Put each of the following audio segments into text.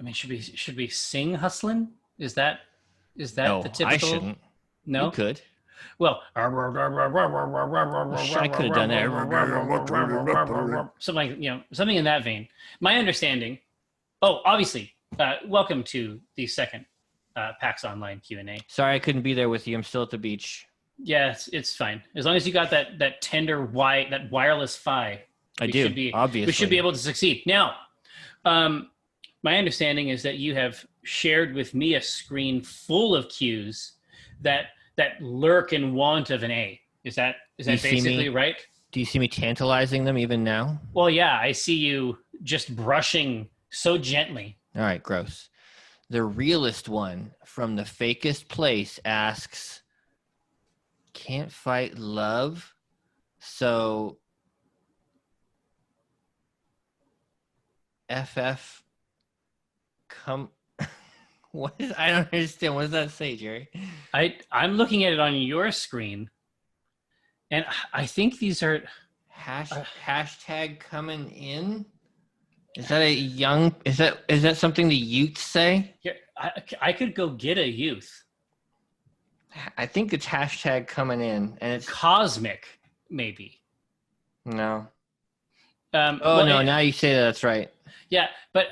I mean, should we sing hustling? Is that No, the typical? I shouldn't. No, You could. well, I could have done that. something something in that vein. My understanding. Oh, obviously, welcome to the second PAX Online Q&A. Sorry I couldn't be there with you. I'm still at the beach. Yeah, it's fine. As long as you got that tender that wireless Fi. Obviously. We should be able to succeed. Now, my understanding is that you have shared with me a screen full of cues that lurk in want of an A. Is that basically right? Do you see me tantalizing them even now? Well, yeah, I see you just brushing so gently. All right, gross. The realest one from the fakest place asks, can't fight love, so FF come... What is... I don't understand. What does that say, Jerry? I'm looking at it on your screen, and I think these are... Hashtag coming in? Is that a young... Is that something the youths say? Yeah, I could go get a youth. I think it's hashtag coming in, and it's... Cosmic, maybe. No. No, now you say that's right. Yeah, but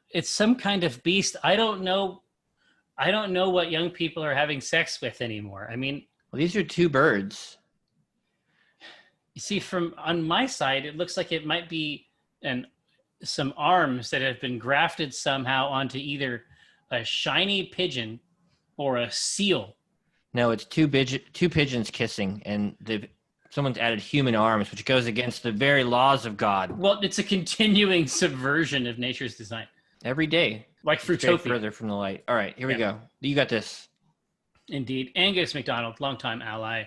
it's some kind of beast. I don't know what young people are having sex with anymore. I mean... Well, these are two birds. You see, from on my side, it looks like it might be some arms that have been grafted somehow onto either a shiny pigeon or a seal. No, it's two pigeons kissing, and someone's added human arms, which goes against the very laws of God. Well, it's a continuing subversion of nature's design. Every day. Like Fruitopia. Further from the light. All right, here we go. You got this. Indeed. Angus MacDonald, longtime ally,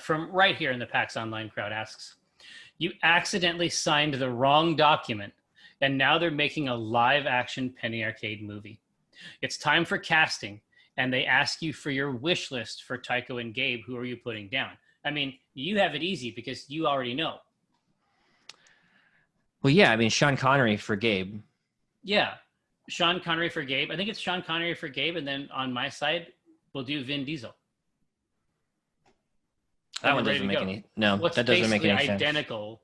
from right here in the PAX Online crowd asks, you accidentally signed the wrong document, and now they're making a live-action Penny Arcade movie. It's time for casting, and they ask you for your wish list for Tycho and Gabe. Who are you putting down? I mean, you have it easy because you already know. Well, yeah, I mean, Sean Connery for Gabe. Yeah, Sean Connery for Gabe. I think it's Sean Connery for Gabe, and then on my side, we'll do Vin Diesel. That one doesn't make any... No, that doesn't make any sense. Identical.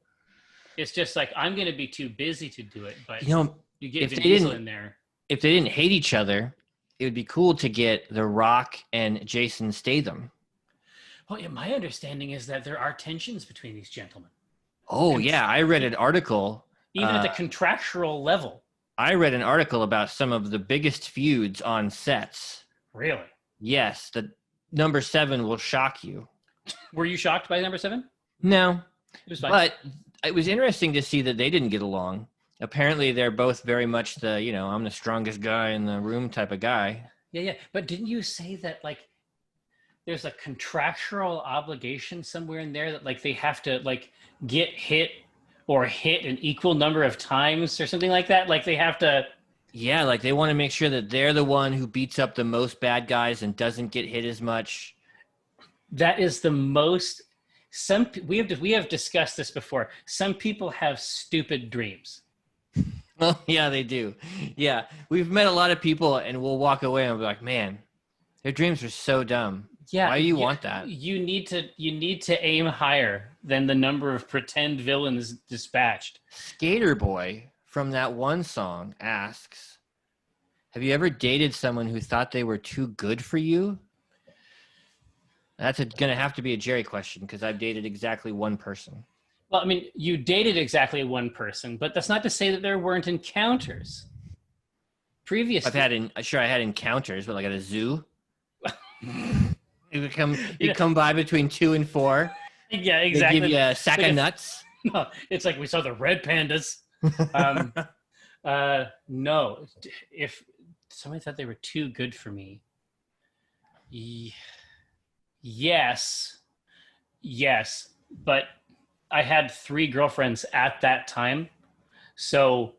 It's just like, I'm going to be too busy to do it, but you get if Vin Diesel in there. If they didn't hate each other, it would be cool to get The Rock and Jason Statham. Well, yeah, my understanding is that there are tensions between these gentlemen. Oh, yeah. I read an article. Even at the contractual level. I read an article about some of the biggest feuds on sets. Really? Yes. The number 7 will shock you. Were you shocked by number 7? No. It was fine. But it was interesting to see that they didn't get along. Apparently, they're both very much the, I'm the strongest guy in the room type of guy. Yeah. But didn't you say that, like, there's a contractual obligation somewhere in there that, like, they have to, like, get hit or hit an equal number of times or something like that? Like, they have to... Yeah, like, they want to make sure that they're the one who beats up the most bad guys and doesn't get hit as much. That is the most... We have discussed this before. Some people have stupid dreams. Well, yeah, they do. Yeah, we've met a lot of people, and we'll walk away and be like, man, their dreams are so dumb. Yeah, why do you want that? You need to aim higher than the number of pretend villains dispatched. Skater Boy from that one song asks, have you ever dated someone who thought they were too good for you? That's going to have to be a Jerry question because I've dated exactly one person. Well, I mean, you dated exactly one person, but that's not to say that there weren't encounters. Previously, I had encounters, but like at a zoo. you come by between 2 and 4. Yeah, exactly. They give you a sack of nuts. No, it's like we saw the red pandas. No, if somebody thought they were too good for me, yes, but I had 3 girlfriends at that time, so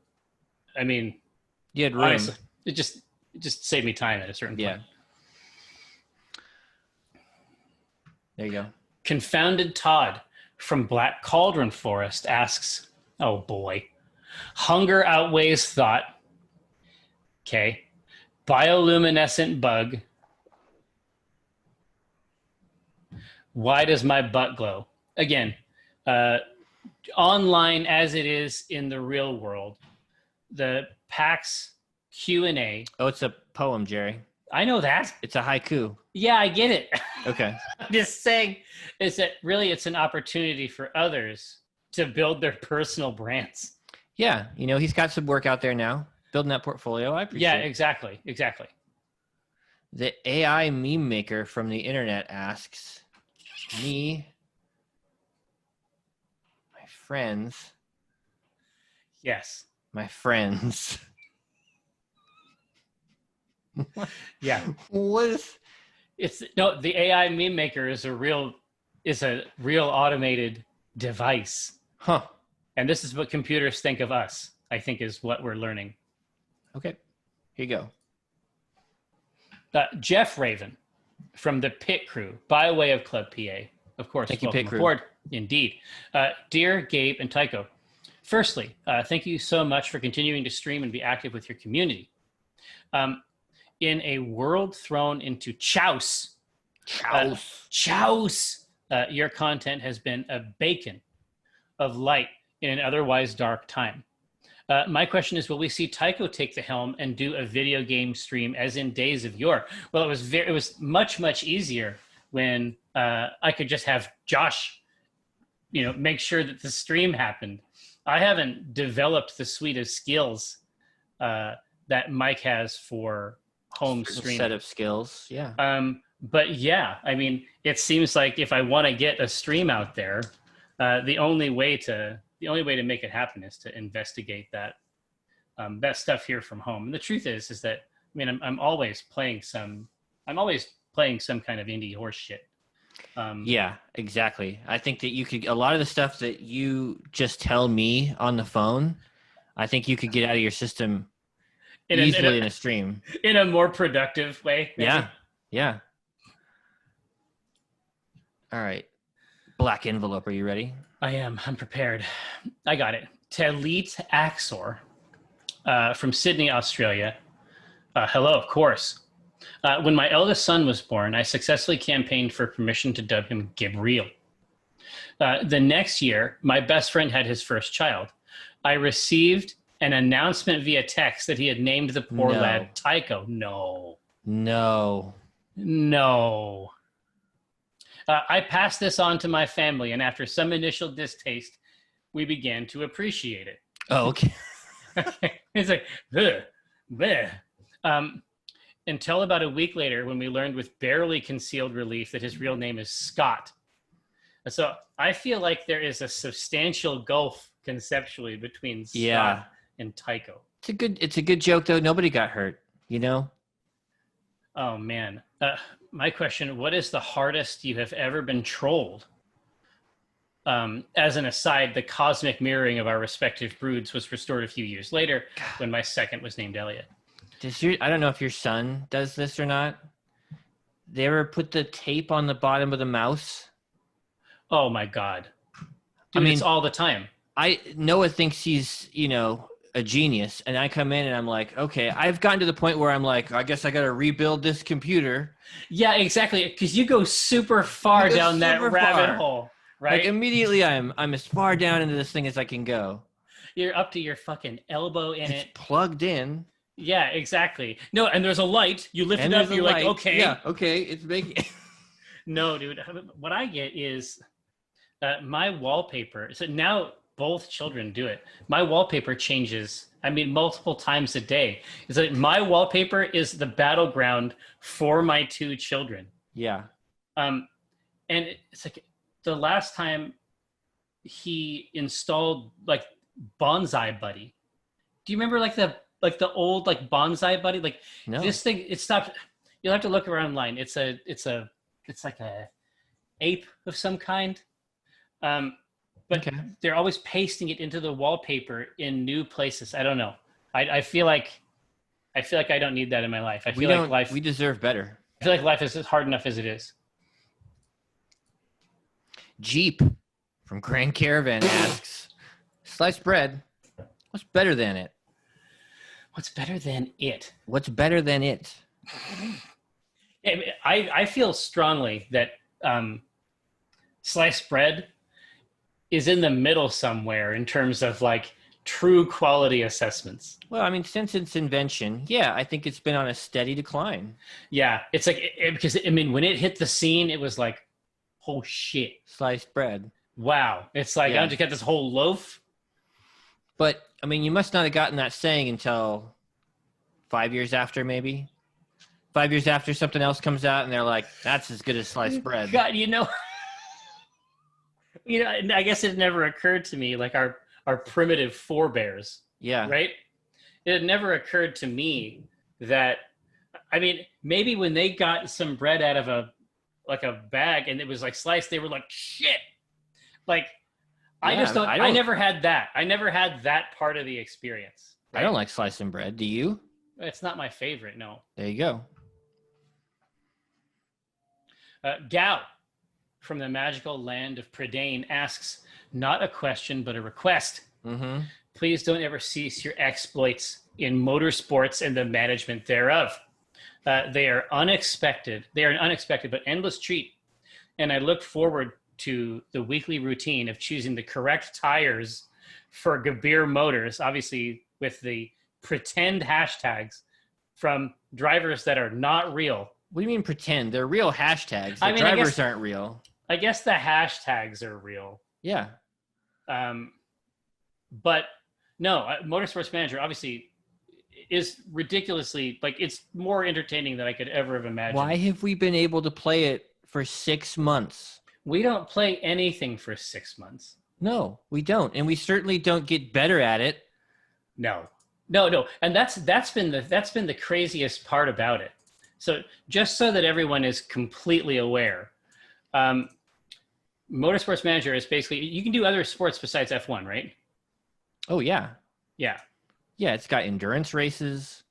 I mean, you had room. Honestly, it just saved me time at a certain point. Yeah. There you go. Confounded Tod from Black Cauldron Forest asks, oh boy, hunger outweighs thought. Okay. Bioluminescent bug. Why does my butt glow? Again, online as it is in the real world, the PAX Q&A. Oh, it's a poem, Jerry. I know that. It's a haiku. Yeah, I get it. Okay. I'm just saying is that really it's an opportunity for others to build their personal brands. Yeah, he's got some work out there now, building that portfolio. I appreciate it. Yeah, exactly. The AI meme maker from the internet asks me, my friends. Yes. My friends. Yeah. What is... the AI meme maker is a real automated device. Huh. And this is what computers think of us, I think is what we're learning. Okay. Here you go. Jeff Raven from the Pit Crew, by way of Club PA. Of course, thank you, welcome Pit Crew. aboard. Indeed. Dear Gabe and Tycho, firstly, thank you so much for continuing to stream and be active with your community. In a world thrown into chaos, your content has been a beacon of light in an otherwise dark time. My question is, will we see Tycho take the helm and do a video game stream as in days of yore? Well, it was much easier when I could just have Josh, make sure that the stream happened. I haven't developed the suite of skills that Mike has for home streaming. Set of skills, yeah. But yeah, I mean, it seems like if I want to get a stream out there, the only way to make it happen is to investigate that stuff here from home. And the truth is that I'm always playing some kind of indie horse shit. Yeah, exactly. I think that you could, a lot of the stuff that you just tell me on the phone, I think you could get out of your system easily in a stream. In a more productive way. Maybe. Yeah. All right. Black envelope. Are you ready? I am. I'm prepared. I got it. Teh L.33t Axor from Sydney, Australia. Hello, of course. When my eldest son was born, I successfully campaigned for permission to dub him Gabriel. The next year, my best friend had his first child. I received an announcement via text that he had named the poor lad Tycho. No. I passed this on to my family, and after some initial distaste, we began to appreciate it. Oh, okay. It's like, bleh, bleh. Until about a week later when we learned with barely concealed relief that his real name is Scott. So I feel like there is a substantial gulf conceptually between Scott and Tycho. It's a good joke, though. Nobody got hurt, Oh, man. My question, what is the hardest you have ever been trolled? As an aside, the cosmic mirroring of our respective broods was restored a few years later when my second was named Elliot. I don't know if your son does this or not. They ever put the tape on the bottom of the mouse? Oh, my God. Dude, it's all the time. Noah thinks he's, a genius, and I come in and I'm like, okay, I've gotten to the point where I'm like, I guess I got to rebuild this computer. Yeah, exactly. Because you go super far down that rabbit hole, right? Like immediately I'm as far down into this thing as I can go. You're up to your fucking elbow in it. Plugged in. Yeah, exactly. No, and there's a light. You lift it up, you're like, okay. Yeah, okay, it's making... No, dude. What I get is my wallpaper. So now both children do it. My wallpaper changes, multiple times a day. It's like my wallpaper is the battleground for my two children. Yeah. And it's like the last time he installed like Bonsai Buddy. Do you remember like the old like Bonsai Buddy? Like no. This thing, it stopped. You'll have to look around online. It's like a ape of some kind. But okay. They're always pasting it into the wallpaper in new places. I don't know. I feel like I don't need that in my life. I feel like life. We deserve better. I feel like life is hard enough as it is. Jeep from Grand Caravan asks, sliced bread, what's better than it? What's better than it? What's better than it? I feel strongly that sliced bread is in the middle somewhere in terms of like true quality assessments. Well, I mean, since its invention, yeah, I think it's been on a steady decline. Yeah, it's like because I mean, when it hit the scene, it was like, oh shit, Sliced bread. wow! It's like I just got this whole loaf. But I mean, you must not have gotten that saying until 5 years after, maybe 5 years after something else comes out, and they're like, "That's as good as sliced bread." God, I guess it never occurred to me, like our primitive forebears. Yeah. Right. It had never occurred to me that, I mean, maybe when they got some bread out of a bag and it was like sliced, they were like, shit. Like, Yeah, I never had that. I never had that part of the experience. Right? I don't like slicing bread. Do you? It's not my favorite. No. There you go. Gao from the Magical Land of Prydain asks, not a question, but a request. Mm-hmm. Please don't ever cease your exploits in motorsports and the management thereof. They are unexpected. They are an unexpected but endless treat. And I look forward to the weekly routine of choosing the correct tires for Gabir Motors, obviously with the pretend hashtags from drivers that are not real. What do you mean pretend? They're real hashtags. The drivers aren't real. I guess the hashtags are real. Yeah. But no, Motorsports Manager obviously is ridiculously, like, it's more entertaining than I could ever have imagined. Why have we been able to play it for 6 months? We don't play anything for 6 months. No, we don't. And we certainly don't get better at it. No. And that's been the craziest part about it. So just so that everyone is completely aware, Motorsports Manager is basically, you can do other sports besides F1, right? Oh, yeah. Yeah. Yeah, it's got endurance races,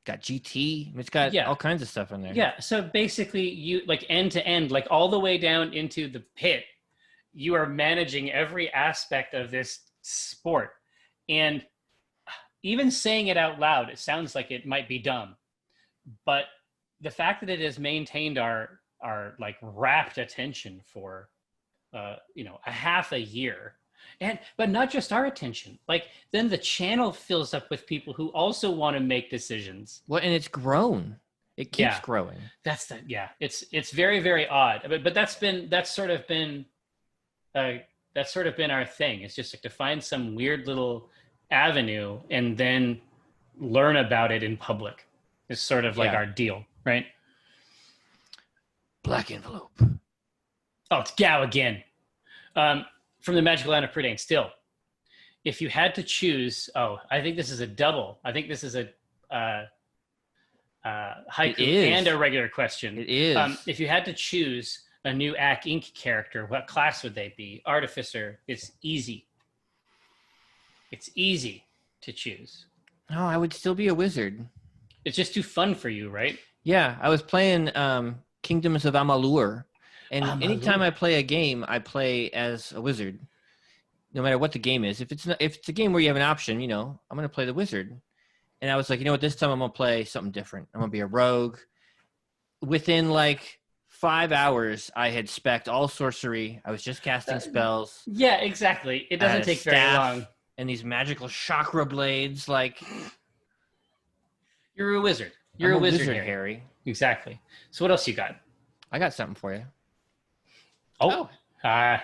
got GT, it's got all kinds of stuff in there. Yeah, so basically you, like, end to end, like all the way down into the pit, you are managing every aspect of this sport. And even saying it out loud, it sounds like it might be dumb. But the fact that it has maintained our like rapt attention for a half a year, but not just our attention, like then the channel fills up with people who also want to make decisions. Well, and it's grown. It keeps growing. It's very, very odd. But that's sort of been our thing. It's just like to find some weird little avenue and then learn about it in public. Is sort of like our deal, right? Black envelope. Oh, it's Gao again. From the Magical Land of Prydain. Still, if you had to choose, I think this is a double. I think this is a haiku and a regular question. It is. If you had to choose a new achhhh character, what class would they be? Artificer. It's easy. It's easy to choose. No, I would still be a wizard. It's just too fun for you, right? Yeah, I was playing Kingdoms of Amalur, and anytime I play a game, I play as a wizard, no matter what the game is. If it's a game where you have an option, I'm going to play the wizard. And I was like, you know what, this time I'm going to play something different. I'm going to be a rogue. Within like 5 hours, I had spec'd all sorcery. I was just casting spells. Yeah, exactly. It doesn't take very long. And these magical chakra blades, like... You're a wizard. You're a wizard, Harry. Exactly. So what else you got? I got something for you.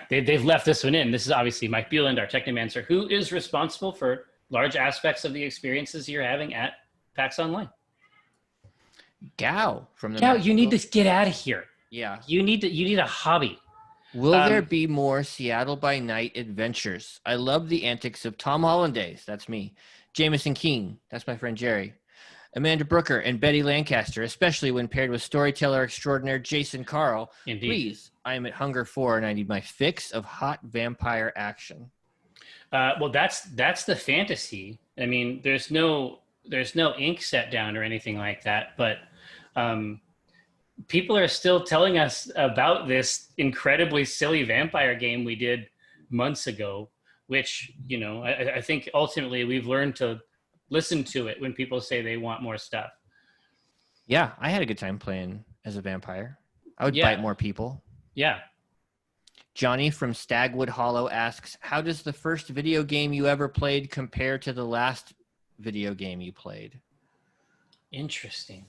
They've left this one in. This is obviously Mike Bueland, our technomancer, who is responsible for large aspects of the experiences you're having at PAX Online. Gao from the Gao, you need to get out of here. Yeah. You need a hobby. Will there be more Seattle by Night adventures? I love the antics of Tom Hollandaise. That's me. Jameson King. That's my friend Jerry. Amanda Brooker and Betty Lancaster, especially when paired with storyteller extraordinaire Jason Carl. Indeed. Please, I am at Hunger 4 and I need my fix of hot vampire action. Well, that's the fantasy. I mean, there's no ink set down or anything like that, but people are still telling us about this incredibly silly vampire game we did months ago, which, I think ultimately we've learned to listen to it when people say they want more stuff. Yeah, I had a good time playing as a vampire. I would Yeah. bite more people. Yeah. Johnny from Stagwood Hollow asks, how does the first video game you ever played compare to the last video game you played? Interesting.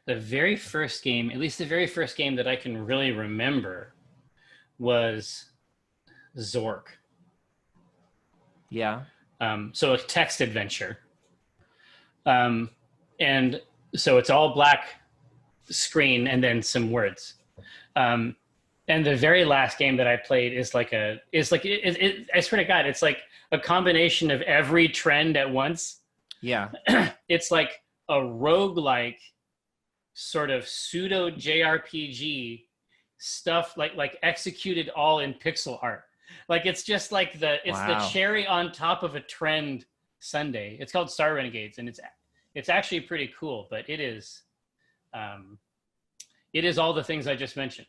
The very first game, at least the very first game that I can really remember, was Zork. Yeah. So a text adventure. And so it's all black screen and then some words. And the very last game that I played is like I swear to God, it's like a combination of every trend at once. Yeah. It's like a roguelike sort of pseudo JRPG stuff, like executed all in pixel art. Like it's just like the cherry on top of a trend sundae. It's called Star Renegades, and it's actually pretty cool, but it is all the things I just mentioned.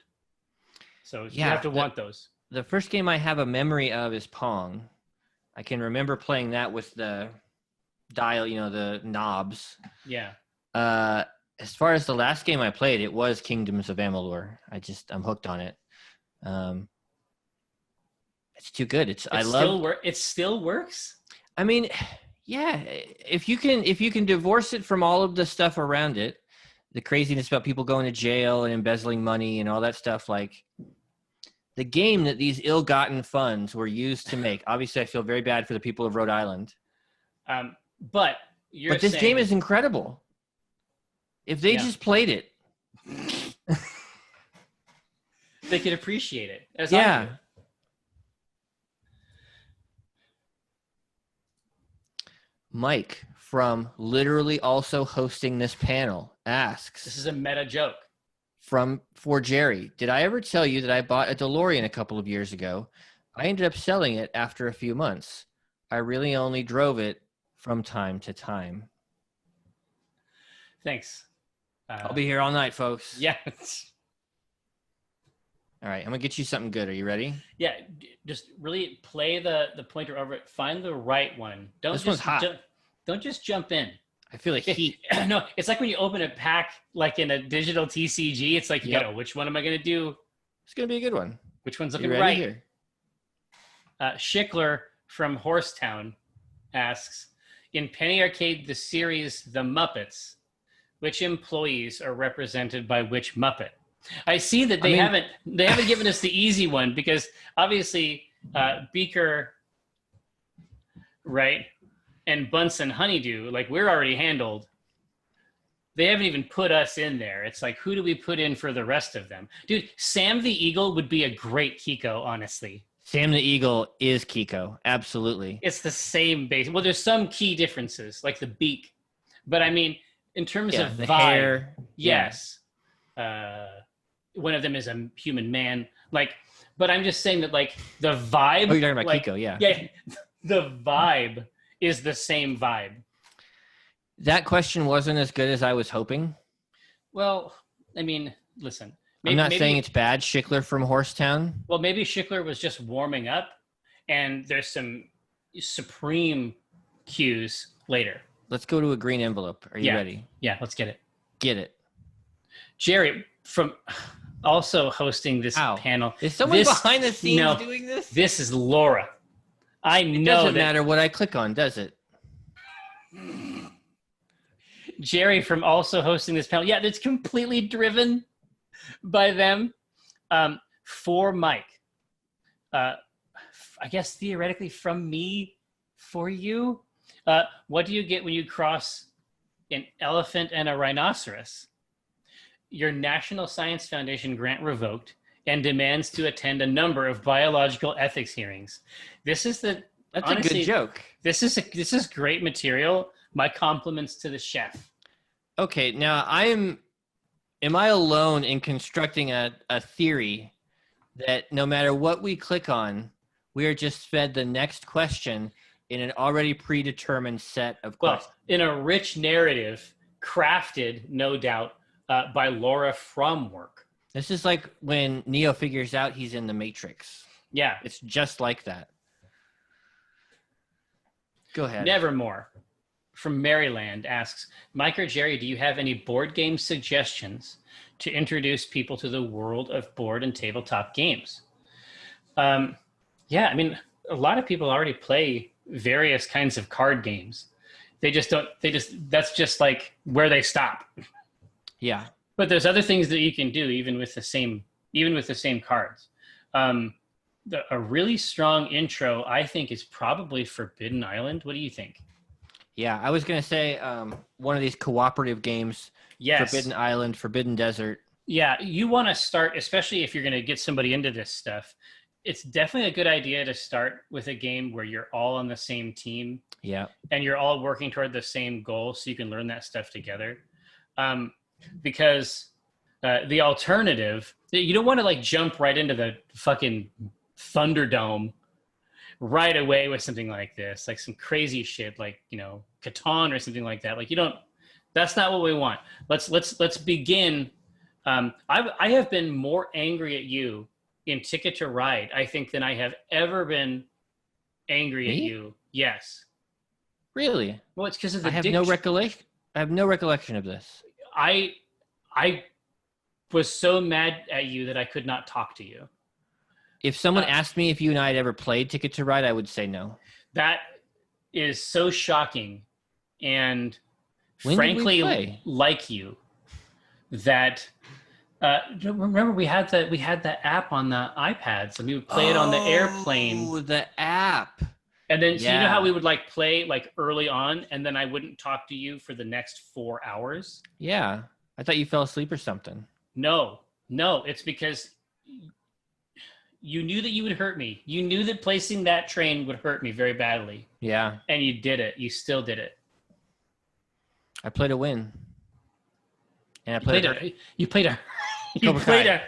So you have to want those. The first game I have a memory of is Pong. I can remember playing that with the dial, the knobs. Yeah. As far as the last game I played, it was Kingdoms of Amalur. I'm hooked on it. It's too good. It still works. I mean, yeah. If you can divorce it from all of the stuff around it, the craziness about people going to jail and embezzling money and all that stuff, like the game that these ill-gotten funds were used to make. Obviously, I feel very bad for the people of Rhode Island. But this game is incredible. If they just played it, they could appreciate it. Yeah. Mike, from literally also hosting this panel, asks, this is a meta joke. For Jerry, did I ever tell you that I bought a DeLorean a couple of years ago? I ended up selling it after a few months. I really only drove it from time to time. Thanks. I'll be here all night, folks. Yeah. All right, I'm going to get you something good. Are you ready? Yeah, just really play the pointer over it. Find the right one. This one's hot. Don't just jump in. I feel like heat. No, it's like when you open a pack, like in a digital TCG, it's like, which one am I going to do? It's going to be a good one. Which one's looking right? Here? Schickler from Horsetown asks, in Penny Arcade, the series The Muppets, which employees are represented by which Muppet? I see that they haven't given us the easy one, because obviously Beaker, right, and Bunsen Honeydew, like, we're already handled. They haven't even put us in there. It's like, who do we put in for the rest of them? Dude, Sam the Eagle would be a great Kiko, honestly. Sam the Eagle is Kiko, absolutely. It's the same base. Well, there's some key differences, like the beak. But I mean, in terms of the vibe, hair, yes. One of them is a human man. Like, but I'm just saying that, like, the vibe. Oh, you're talking about Kiko, yeah. Yeah, the vibe is the same vibe. That question wasn't as good as I was hoping. Well, I mean, listen. I'm not saying it's bad, Schickler from Horsetown. Well, maybe Schickler was just warming up, and there's some supreme cues later. Let's go to a green envelope. Are you ready? Yeah, let's get it. Get it. Jerry, from also hosting this panel. Is someone behind the scenes doing this? This is Laura. It doesn't matter what I click on, does it? Jerry from also hosting this panel. Yeah, that's completely driven by them. For Mike. I guess theoretically from me for you. What do you get when you cross an elephant and a rhinoceros? Your National Science Foundation grant revoked and demands to attend a number of biological ethics hearings. That's honestly, a good joke. This is great material. My compliments to the chef. Okay, now am I alone in constructing a theory that no matter what we click on, we are just fed the next question in an already predetermined set of questions? Well, in a rich narrative crafted, no doubt, by Laura from work. This is like when Neo figures out he's in the Matrix. Yeah. It's just like that. Go ahead. Nevermore from Maryland asks, Mike or Jerry, do you have any board game suggestions to introduce people to the world of board and tabletop games? Yeah, I mean, a lot of people already play various kinds of card games. That's just like where they stop. Yeah. But there's other things that you can do even with the same cards. A really strong intro, I think, is probably Forbidden Island. What do you think? Yeah, I was going to say one of these cooperative games, Yes. Forbidden Island, Forbidden Desert. Yeah, you want to start, especially if you're going to get somebody into this stuff, it's definitely a good idea to start with a game where you're all on the same team. Yeah. And you're all working toward the same goal so you can learn that stuff together. Because the alternative, you don't want to like jump right into the fucking Thunderdome right away with something like this, like some crazy shit, like, you know, Catan or something like that. Like that's not what we want. Let's begin. I have been more angry at you in Ticket to Ride, I think, than I have ever been angry at you. Yes. Really? Well, it's because of the I have no recollection of this. I was so mad at you that I could not talk to you. If someone asked me if you and I had ever played Ticket to Ride, I would say no. That is so shocking, and When frankly, like you, that remember we had that app on the iPads, and we would play it on the airplane. Oh, the app. And then, so you know how we would like play like early on, and then I wouldn't talk to you for the next 4 hours? Yeah. I thought you fell asleep or something. No, it's because you knew that you would hurt me. You knew that placing that train would hurt me very badly. Yeah. And you did it. You still did it. I played a win. And you played a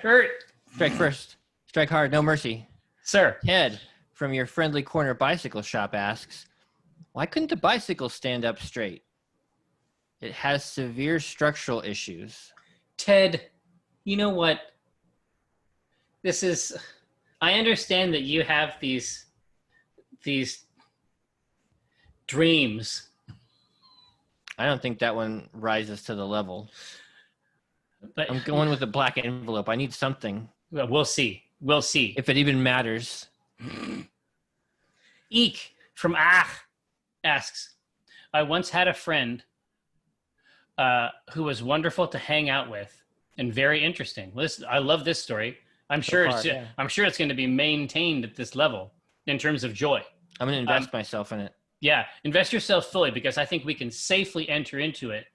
hurt. Strike first. Strike hard. No mercy. Sir. Ted from your friendly corner bicycle shop asks, why couldn't the bicycle stand up straight? It has severe structural issues. Ted, you know what? I understand that you have these dreams. I don't think that one rises to the level. But I'm going with a black envelope. I need something. Well, we'll see. If it even matters. Eek from achhhh asks, I once had a friend who was wonderful to hang out with and very interesting. Listen, I love this story. I'm sure it's going to be maintained at this level in terms of joy. I'm going to invest myself in it. Yeah, invest yourself fully, because I think we can safely enter into it,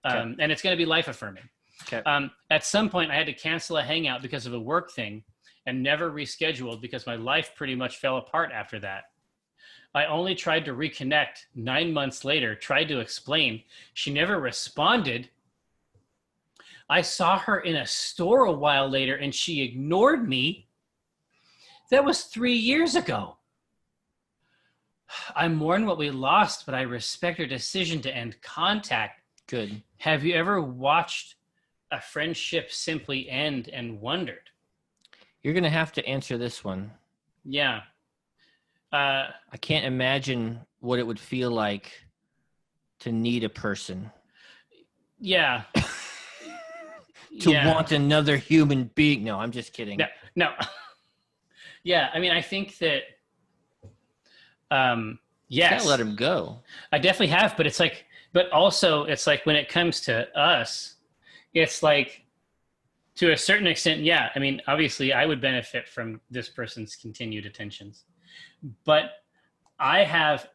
and it's going to be life affirming. Okay. At some point, I had to cancel a hangout because of a work thing and never rescheduled because my life pretty much fell apart after that. I only tried to reconnect 9 months later, tried to explain. She never responded. I saw her in a store a while later and she ignored me. That was 3 years ago. I mourn what we lost, but I respect her decision to end contact. Good. Have you ever watched a friendship simply end and wondered? You're going to have to answer this one. Yeah. I can't imagine what it would feel like to need a person. Yeah. To want another human being. No, I'm just kidding. No. Yeah, I mean, I think that, yes. You can't let him go. I definitely have, but also it's like when it comes to us, it's like, to a certain extent, yeah. I mean, obviously, I would benefit from this person's continued attentions, but I have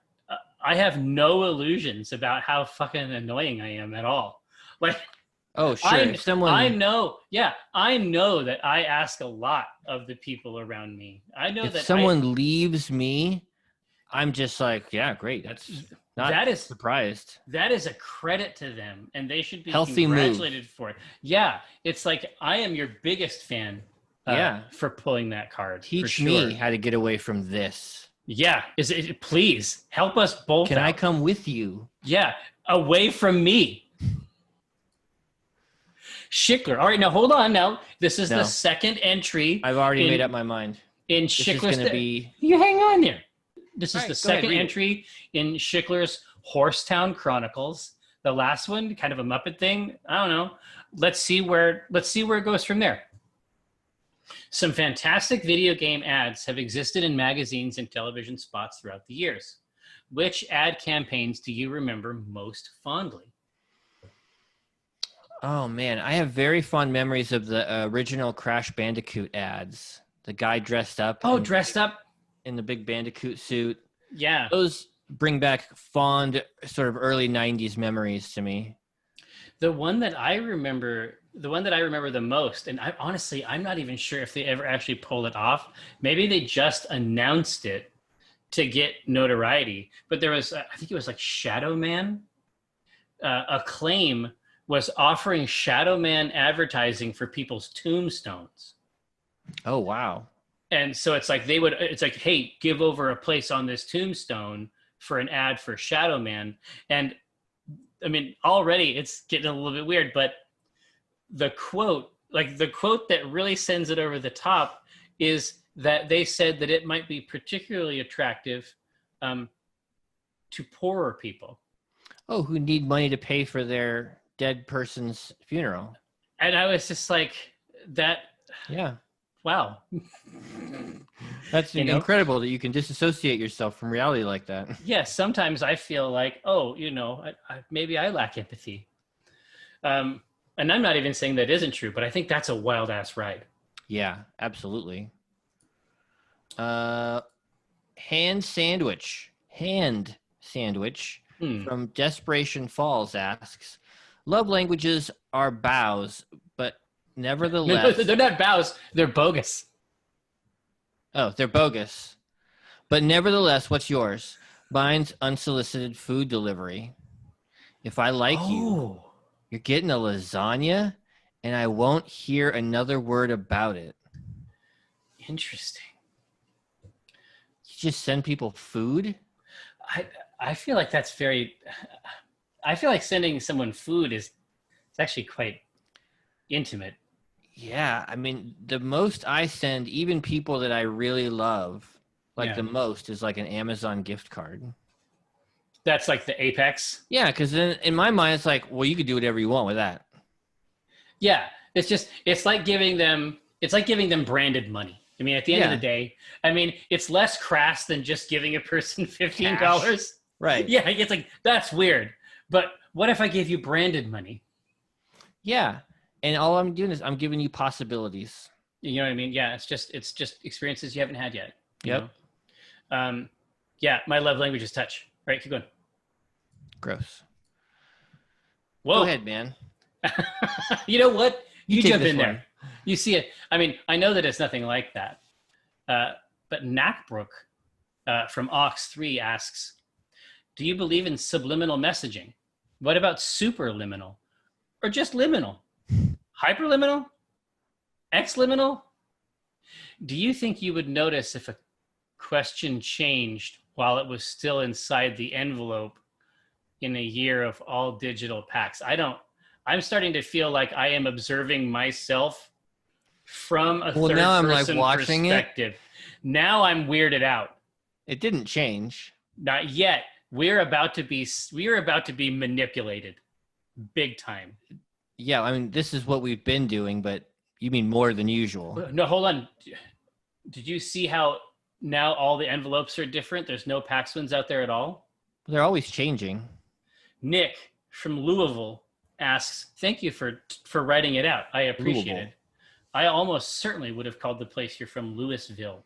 no illusions about how fucking annoying I am at all. Like, oh sure, I know that I ask a lot of the people around me. I know that someone leaves me, I'm just like, yeah, great. That is surprised. That is a credit to them, and they should be healthy congratulated for it. Yeah, it's like I am your biggest fan. For pulling that card. Teach me how to get away from this. Yeah, please help us both. Can I come with you? Yeah, away from me. Schickler. All right, now hold on. Now this is the second entry. I've already made up my mind. Schickler's, you hang on there. This is the second entry in Schickler's Horsetown Chronicles. The last one, kind of a Muppet thing. I don't know. Let's see where it goes from there. Some fantastic video game ads have existed in magazines and television spots throughout the years. Which ad campaigns do you remember most fondly? Oh, man. I have very fond memories of the original Crash Bandicoot ads. The guy dressed up. Dressed up? In the big Bandicoot suit. Yeah. Those bring back fond sort of early 90s memories to me. The one that I remember the most, and I'm not even sure if they ever actually pulled it off. Maybe they just announced it to get notoriety. But there was, I think it was like Shadow Man. Acclaim was offering Shadow Man advertising for people's tombstones. Oh, wow. And so it's like hey, give over a place on this tombstone for an ad for Shadow Man. And I mean, already it's getting a little bit weird, but the quote that really sends it over the top is that they said that it might be particularly attractive to poorer people. Oh, who need money to pay for their dead person's funeral. And I was just like, that. Yeah. Wow. That's incredible that you can disassociate yourself from reality like that. Yeah, sometimes I feel like, maybe I lack empathy. And I'm not even saying that isn't true, but I think that's a wild ass ride. Yeah, absolutely. Hand sandwich from Desperation Falls asks, love languages are bows, but nevertheless... No, they're not bows. They're bogus. Oh, they're bogus. But nevertheless, what's yours? Mine's unsolicited food delivery. If I like you, you're getting a lasagna, and I won't hear another word about it. Interesting. You just send people food? I feel like that's very... I feel like sending someone food is actually quite intimate. Yeah, I mean, the most I send, even people that I really love, the most is like an Amazon gift card. That's like the apex? Yeah, because in my mind, it's like, well, you could do whatever you want with that. Yeah, it's like giving them branded money. I mean, at the end of the day, I mean, it's less crass than just giving a person $15. Cash. Right. Yeah, it's like, that's weird. But what if I gave you branded money? Yeah. And all I'm doing is I'm giving you possibilities. You know what I mean? Yeah, it's just experiences you haven't had yet. Yep. Yeah, my love language is touch. All right, keep going. Gross. Whoa. Go ahead, man. You know what? You jump in there. One. You see it. I mean, I know that it's nothing like that. But Knackbrook from Aux3 asks, do you believe in subliminal messaging? What about superliminal? Or just liminal? Hyperliminal? Xliminal? Do you think you would notice if a question changed while it was still inside the envelope in a year of all digital PAX? I'm starting to feel like I am observing myself from a third now I'm person like watching perspective. Now I'm weirded out. It didn't change. Not yet. We are about to be manipulated big time. Yeah, I mean, this is what we've been doing, but you mean more than usual. No, hold on. Did you see how now all the envelopes are different? There's no PAX ones out there at all? They're always changing. Nick from Louisville asks, thank you for writing it out. I appreciate it. I almost certainly would have called the place you're from Louisville.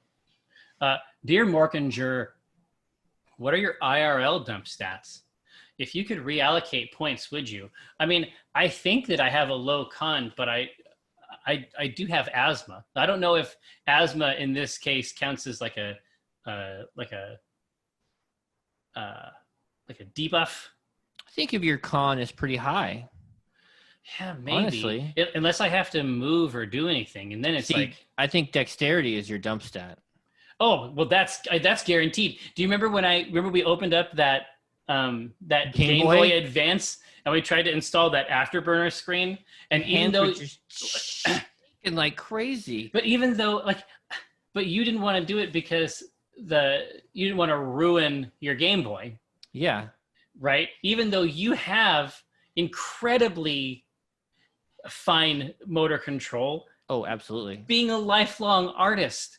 Dear Morkinger, what are your IRL dump stats? If you could reallocate points, would you? I mean, I think that I have a low con, but I do have asthma. I don't know if asthma in this case counts as like a debuff. I think if your con is pretty high. Yeah, maybe. Honestly. Unless I have to move or do anything, and then it's I think dexterity is your dump stat. Oh, well, that's guaranteed. Do you remember when we opened up that Game Boy Advance and we tried to install that Afterburner screen, and even though just shaking like crazy, but you didn't want to do it because you didn't want to ruin your Game Boy. Yeah. right? Even though you have incredibly fine motor control, Oh, absolutely. being a lifelong artist.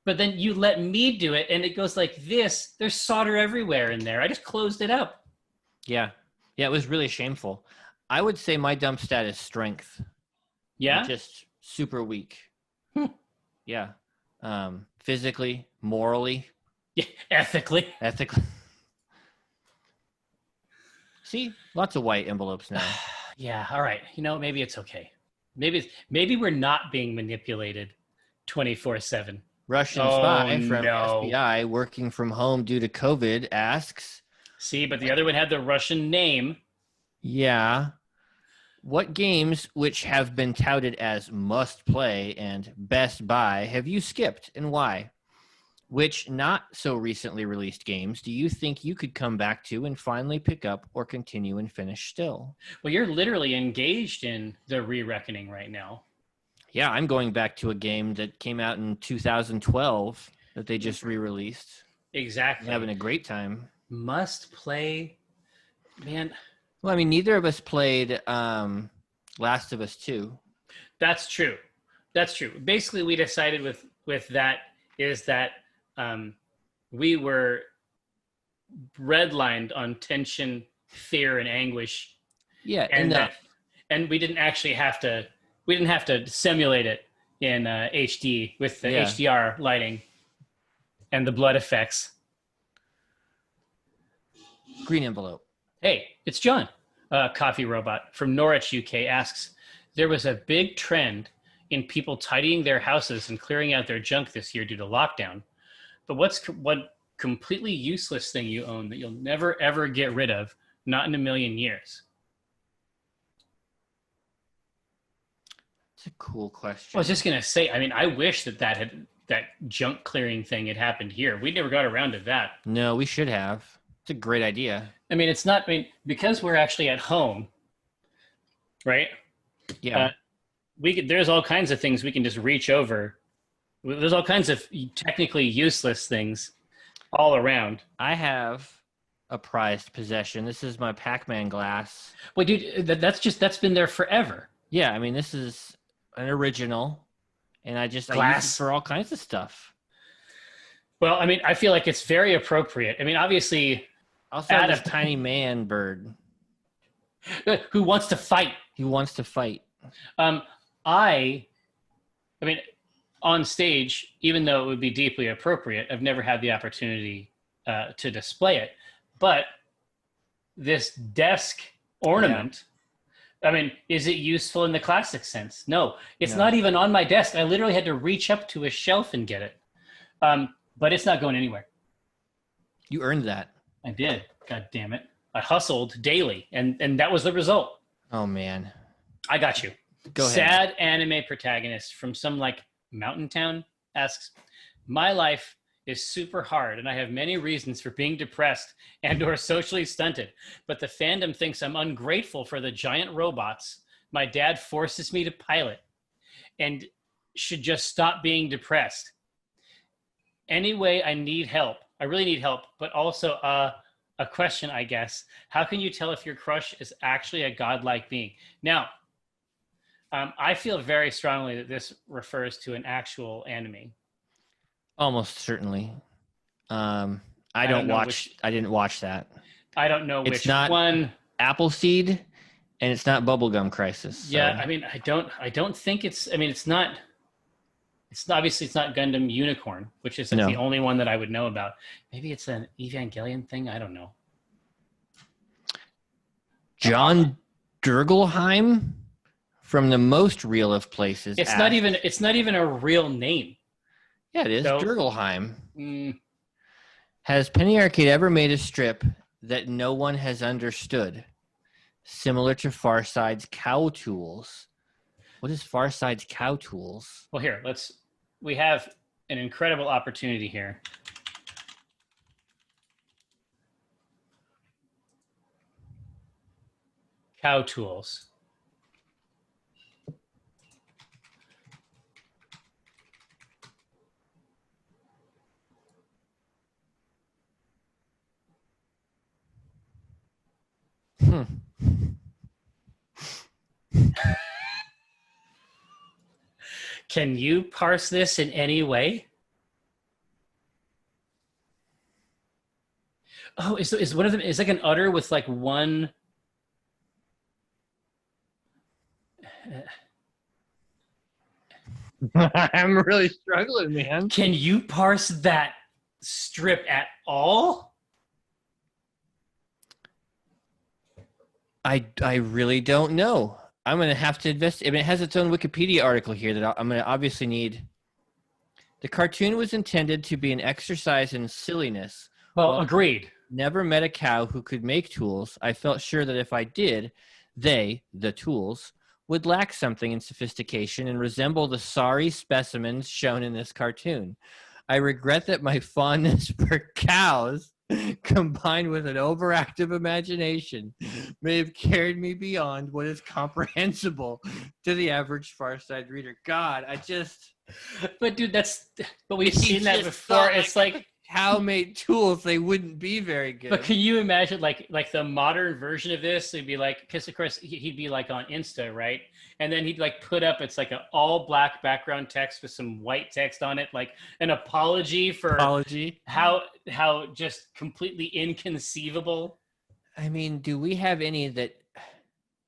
But then you let me do it, and it goes like this. There's solder everywhere in there. I just closed it up. Yeah. Yeah, it was really shameful. I would say my dump stat is strength. Yeah? I'm just super weak. Hmm. Yeah. Physically, morally, Yeah, ethically. ethically. See, lots of white envelopes now. Yeah, all right. You know, maybe it's okay. Maybe we're not being manipulated 24/7. Russian Oh, spy from no. SBI working from home due to COVID asks, See, but the other one had the Russian name. yeah, what games which have been touted as must play and best buy have you skipped and why? Which not so recently released games do you think you could come back to and finally pick up or continue and finish still? Well, you're literally engaged in the re-reckoning right now. Yeah, I'm going back to a game that came out in 2012 that they just re-released. Exactly. I'm having a great time. Must play, man. Well, I mean, neither of us played Last of Us 2. That's true. That's true. Basically, we decided with that is that we were redlined on tension, fear, and anguish. Yeah, And we didn't actually have to. We didn't have to simulate it in HD with the HDR lighting and the blood effects. Green envelope. Hey, it's John, Coffee Robot from Norwich, UK, asks, there was a big trend in people tidying their houses and clearing out their junk this year due to lockdown. But what's one completely useless thing you own that you'll never, ever get rid of, not in a million years? It's a cool question. I was just going to say, I mean, I wish that junk clearing thing had happened here. We never got around to that. No, we should have. It's a great idea. I mean, it's not, I mean, because we're actually at home, right? Yeah. There's all kinds of things we can just reach over. There's all kinds of technically useless things all around. I have a prized possession. This is my Pac-Man glass. Wait, dude, that's been there forever. Yeah, I mean, this is an original, and I use it for all kinds of stuff. Well, I mean, I feel like it's very appropriate. I mean, obviously, also have this tiny man bird who wants to fight. He wants to fight. I mean, on stage, even though it would be deeply appropriate, I've never had the opportunity to display it. But this desk ornament. Yeah. I mean, is it useful in the classic sense? No, it's not even on my desk. I literally had to reach up to a shelf and get it. But it's not going anywhere. You earned that. I did. God damn it. I hustled daily, and that was the result. Oh, man. I got you. Go ahead. Sad anime protagonist from some, mountain town asks, my life is super hard, and I have many reasons for being depressed and or socially stunted. But the fandom thinks I'm ungrateful for the giant robots my dad forces me to pilot and should just stop being depressed. Anyway, I need help. I really need help, but also a question, I guess. How can you tell if your crush is actually a godlike being? Now, I feel very strongly that this refers to an actual anime. Almost certainly. I didn't watch that. I don't know which one. Appleseed, and it's not Bubblegum Crisis. So. Yeah, I mean, I don't think it's. I mean, it's not. It's obviously it's not Gundam Unicorn, which is the only one that I would know about. Maybe it's an Evangelion thing. I don't know. John Durgelheim from the most real of places. It's not even a real name. Yeah, it is. So, Durgelheim. Has Penny Arcade ever made a strip that no one has understood, similar to Farside's Cow Tools? What is Farside's Cow Tools? Well, here, we have an incredible opportunity here. Cow Tools. Can you parse this in any way? Oh, is one of them is like an udder with like one? I'm really struggling, man. Can you parse that strip at all? I really don't know. I'm going to have to invest. I mean, it has its own Wikipedia article here that I'm going to obviously need. The cartoon was intended to be an exercise in silliness. Well, agreed. Never met a cow who could make tools. I felt sure that if I did, they, the tools, would lack something in sophistication and resemble the sorry specimens shown in this cartoon. I regret that my fondness for cows, combined with an overactive imagination, may have carried me beyond what is comprehensible to the average Far-Side reader. God, But dude, but we've seen that before. It's like cow made tools, they wouldn't be very good. But can you imagine like the modern version of this? It'd be like, because of course he'd be like on Insta, right? And then he'd like put up, it's like an all black background text with some white text on it, like an apology for how just completely inconceivable. I mean, do we have any that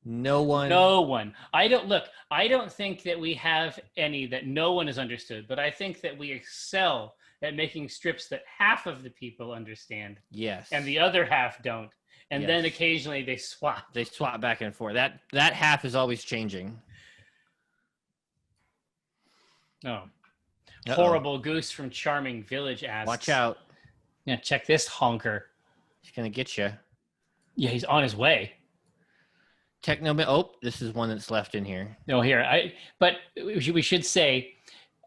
no one? I don't think that we have any that no one has understood, but I think that we excel at making strips that half of the people understand. Yes. And the other half don't. And then occasionally they swap. They swap back and forth. That half is always changing. Oh. Uh-oh. Horrible Goose from Charming Village asks. Watch out. Yeah, check this honker. He's going to get you. Yeah, he's on his way. Oh, this is one that's left in here. No, here. But we should say,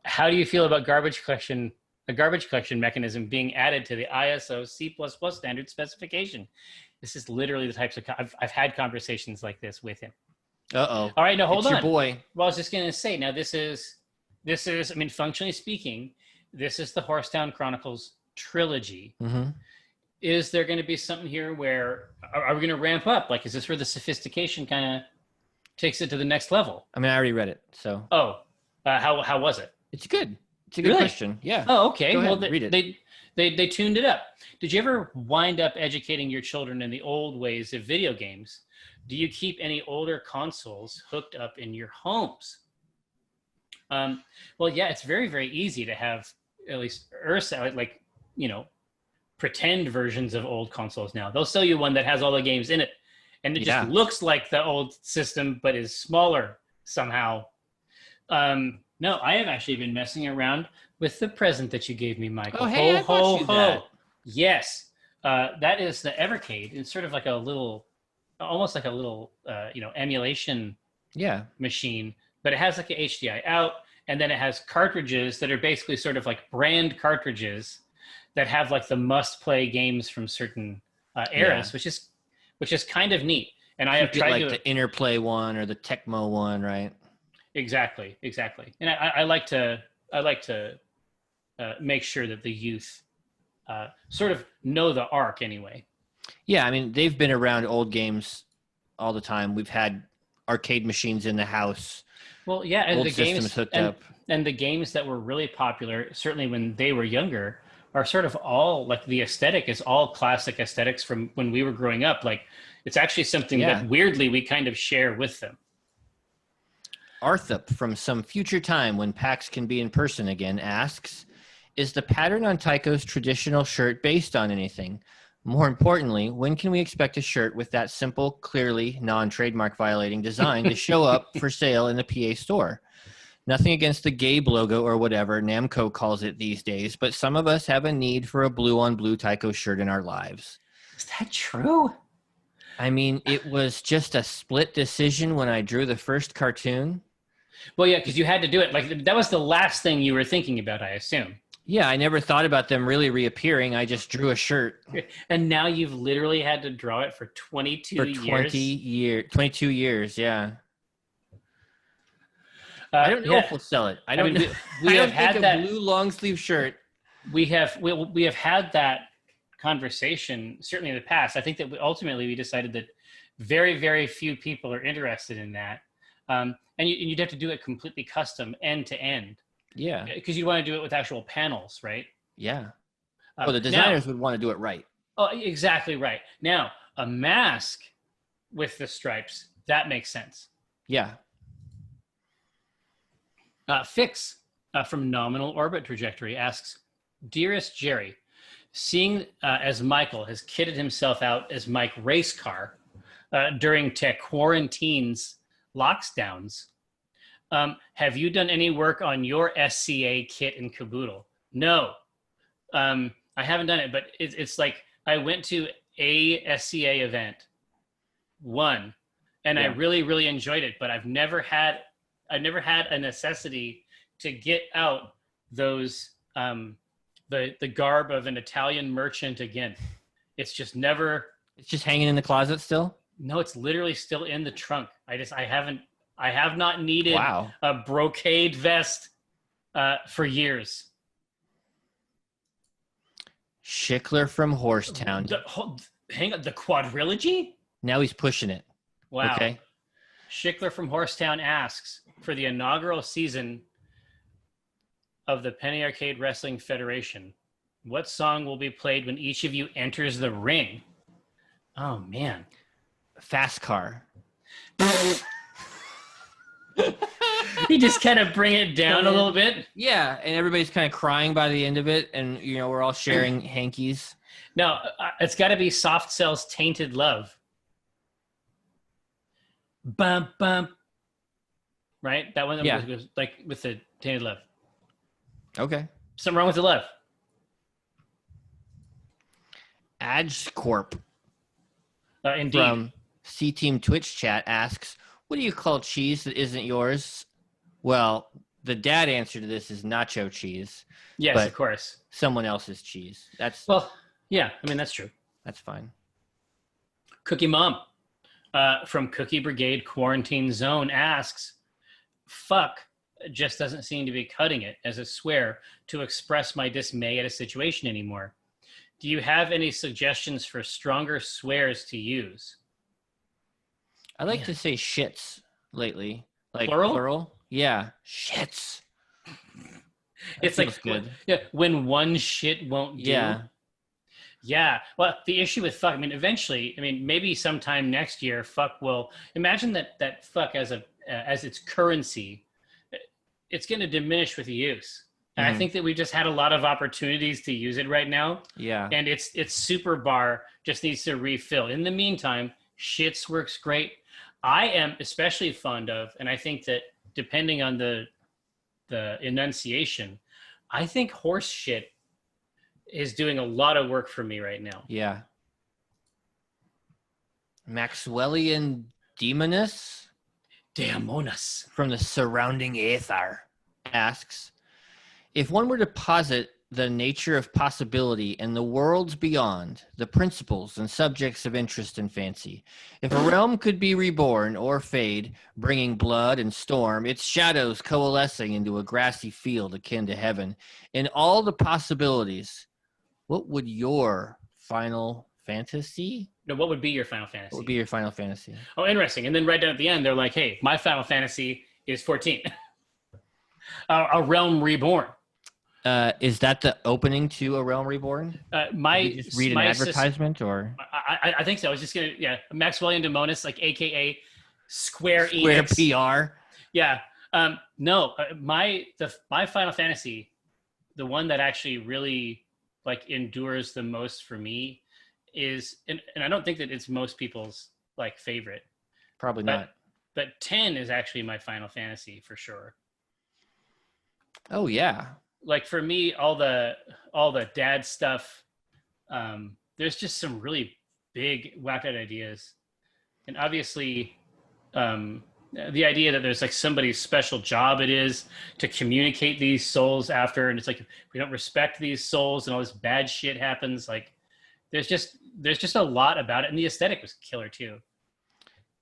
how do you feel about a garbage collection mechanism being added to the ISO C++ standard specification? This is literally the types of I've had conversations like this with him. Uh-oh. All right, now hold on. Your boy. Well, I was just going to say, now this is, I mean, functionally speaking, this is the Horsetown Chronicles trilogy. Mm-hmm. Is there going to be something here where, are we going to ramp up? Like, is this where the sophistication kind of takes it to the next level? I mean, I already read it, so. Oh, how was it? It's good. It's a good question. Yeah. Oh, okay. Go ahead, Well, read it. They tuned it up. Did you ever wind up educating your children in the old ways of video games? Do you keep any older consoles hooked up in your homes? Well, yeah, it's very, very easy to have at least Ursa, like, pretend versions of old consoles now. They'll sell you one that has all the games in it, and it just looks like the old system, but is smaller somehow. No, I have actually been messing around with the present that you gave me, Michael. Oh, hey, I bought you that. Yes. That is the Evercade. It's sort of like almost like a little, emulation machine, but it has like an HDI out, and then it has cartridges that are basically sort of like brand cartridges that have like the must-play games from certain eras, which is kind of neat. And I have tried the Interplay one or the Tecmo one, right? Exactly. And I like to make sure that the youth sort of know the arc anyway. Yeah, I mean, they've been around old games all the time. We've had arcade machines in the house. Well, yeah, and old the games systems hooked up. And the games that were really popular, certainly when they were younger, are sort of all like the aesthetic is all classic aesthetics from when we were growing up. Like, it's actually something that weirdly we kind of share with them. Arthup from some future time when PAX can be in person again asks, is the pattern on Tycho's traditional shirt based on anything? More importantly, when can we expect a shirt with that simple, clearly non-trademark violating design to show up for sale in the PA store? Nothing against the Gabe logo or whatever Namco calls it these days, but some of us have a need for a blue-on-blue Tycho shirt in our lives. Is that true? I mean, it was just a split decision when I drew the first cartoon. Well, yeah, because you had to do it. Like, that was the last thing you were thinking about, I assume. Yeah, I never thought about them really reappearing. I just drew a shirt. And now you've literally had to draw it for 22 years. 22 years, yeah. I don't know if we'll sell it. I don't know. We have had that blue long sleeve shirt. We have had that conversation certainly in the past. I think that ultimately we decided that very, very few people are interested in that. And you'd have to do it completely custom end to end. Yeah. Because you want to do it with actual panels, right? Yeah. Well, the designers would want to do it right. Oh, exactly right. Now, a mask with the stripes, that makes sense. Yeah. Fiks from Nominal Orbit Trajectory asks, Dearest Jerry, seeing as Michael has kitted himself out as Mike Racecar during Teh Quarantine's lockdowns, have you done any work on your SCA kit and caboodle? No, I haven't done it, but it's like I went to a SCA event, one, and I really, really enjoyed it, but I've never had a necessity to get out those the garb of an Italian merchant again. It's just never. It's just hanging in the closet still? No, it's literally still in the trunk. I have not needed a brocade vest for years. Schickler from Horsetown. Hang on, the quadrilogy? Now he's pushing it. Wow. Okay. Schickler from Horsetown asks, for the inaugural season of the Penny Arcade Wrestling Federation, what song will be played when each of you enters the ring? Oh, man. Fast Car. You just kind of bring it down a little bit. Yeah, and everybody's kind of crying by the end of it, and we're all sharing hankies. No, it's got to be Soft Cell's Tainted Love. Bum bum. Right, that one. Yeah. Was like with the Tainted Love. Okay. Something wrong with the love. AGScorp Indeed. From C-Team Twitch chat asks, what do you call cheese that isn't yours? Well, the dad answer to this is nacho cheese. Yes, of course. Someone else's cheese. Yeah, I mean, that's true. That's fine. Cookie Mom from Cookie Brigade Quarantine Zone asks, fuck just doesn't seem to be cutting it as a swear to express my dismay at a situation anymore. Do you have any suggestions for stronger swears to use? I like to say shits lately. Like plural? Yeah. Shits. It's like good. When one shit won't do. Yeah. Well, the issue with fuck, eventually, maybe sometime next year, fuck will imagine that fuck as its currency, it's going to diminish with use. And I think that we just had a lot of opportunities to use it right now. Yeah. And its super bar just needs to refill. In the meantime, shits works great. I am especially fond of, and I think that depending on the enunciation, I think horse shit is doing a lot of work for me right now. Yeah. Maxwelian Deamonus from the Surrounding AEther asks, if one were to posit the nature of possibility and the worlds beyond, the principles and subjects of interest and fancy, if a realm could be reborn or fade, bringing blood and storm, its shadows coalescing into a grassy field akin to heaven, in all the possibilities, what would your final fantasy? No, what would be your final fantasy? What would be your final fantasy? Oh, interesting. And then right down at the end, they're like, hey, my final fantasy is 14. A realm reborn. Is that the opening to A Realm Reborn? Did you just read an advertisement, or? I think so. I was just going to, Maxwelian Deamonus, like AKA Square PR. Yeah. No, my Final Fantasy, the one that actually really endures the most for me is, and I don't think that it's most people's favorite. Probably not. But 10 is actually my Final Fantasy for sure. Oh yeah. For me, all the dad stuff, there's just some really big whacked out ideas. And obviously, the idea that there's somebody's special job it is to communicate these souls after, and it's if we don't respect these souls and all this bad shit happens, there's just a lot about it. And the aesthetic was killer too.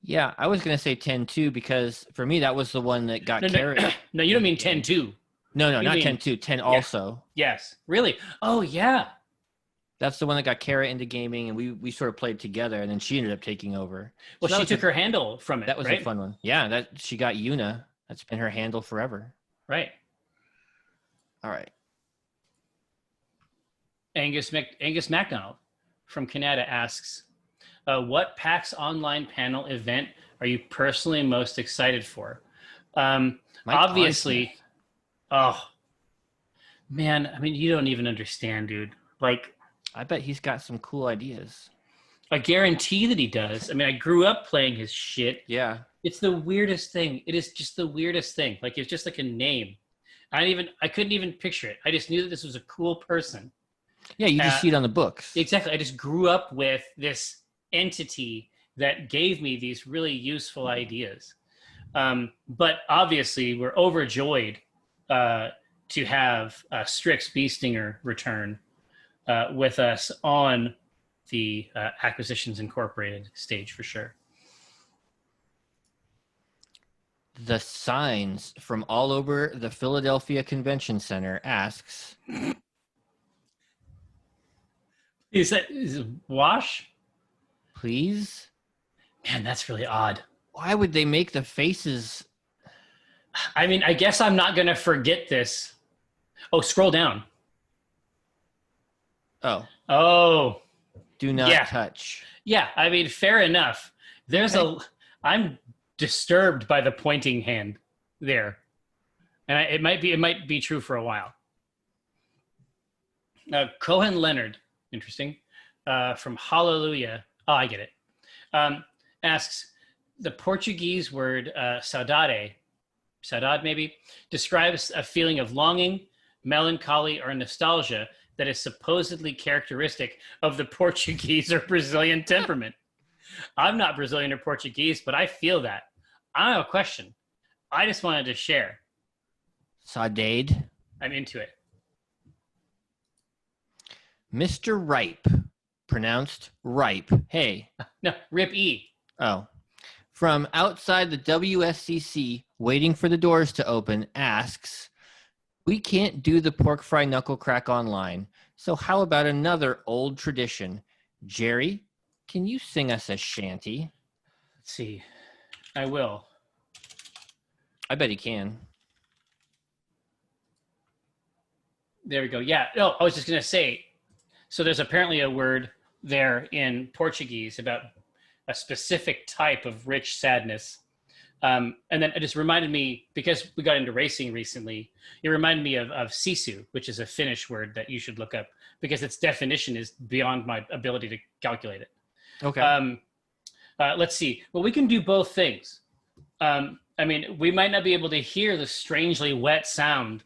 Yeah, I was going to say 10 too, because for me, that was the one that got carried. No, you don't mean 10 too. No, not 10 too. 10 also. Yes. Really? Oh, yeah. That's the one that got Kara into gaming, and we sort of played together, and then she ended up taking over. Well, she took her handle from it. That was right? a fun one. Yeah, that she got Yuna. That's been her handle forever. Right. All right. Angus MacDonald from Canada asks, what PAX Online panel event are you personally most excited for? Obviously, oh, man, I mean, you don't even understand, dude. Like, I bet he's got some cool ideas. I guarantee that he does. I mean, I grew up playing his shit. Yeah. It's the weirdest thing. It is just the weirdest thing. Like, it's just like a name. I couldn't even picture it. I just knew that this was a cool person. Yeah, you just see it on the books. Exactly. I just grew up with this entity that gave me these really useful ideas. But obviously, we're overjoyed to have Strix Beestinger return with us on the Acquisitions Incorporated stage for sure. The Signs from all over the Philadelphia Convention Center asks, Is it Wash? please? Man, that's really odd. Why would they make the faces? I mean, I guess I'm not going to forget this. Oh, scroll down. Oh. Do not touch. Yeah, I mean, fair enough. I'm disturbed by the pointing hand there. And it might be true for a while. Cohen Leonard, interesting, from Challah Luya. Oh, I get it. Asks, the Portuguese word saudade maybe, describes a feeling of longing, melancholy, or nostalgia that is supposedly characteristic of the Portuguese or Brazilian temperament. I'm not Brazilian or Portuguese, but I feel that. I don't have a question. I just wanted to share. Saudade. I'm into it. Mr. Ripe, pronounced ripe. Hey. No, Rip E. Oh. From outside the WSCC, waiting for the doors to open, asks, we can't do the pork fry knuckle crack online, so how about another old tradition? Jerry, can you sing us a shanty? Let's see. I will. I bet he can. There we go. Yeah. No, I was just going to say, so there's apparently a word there in Portuguese about a specific type of rich sadness. And then it just reminded me, because we got into racing recently, it reminded me of sisu, which is a Finnish word that you should look up because its definition is beyond my ability to calculate it. Okay. Let's see. Well, we can do both things. I mean, we might not be able to hear the strangely wet sound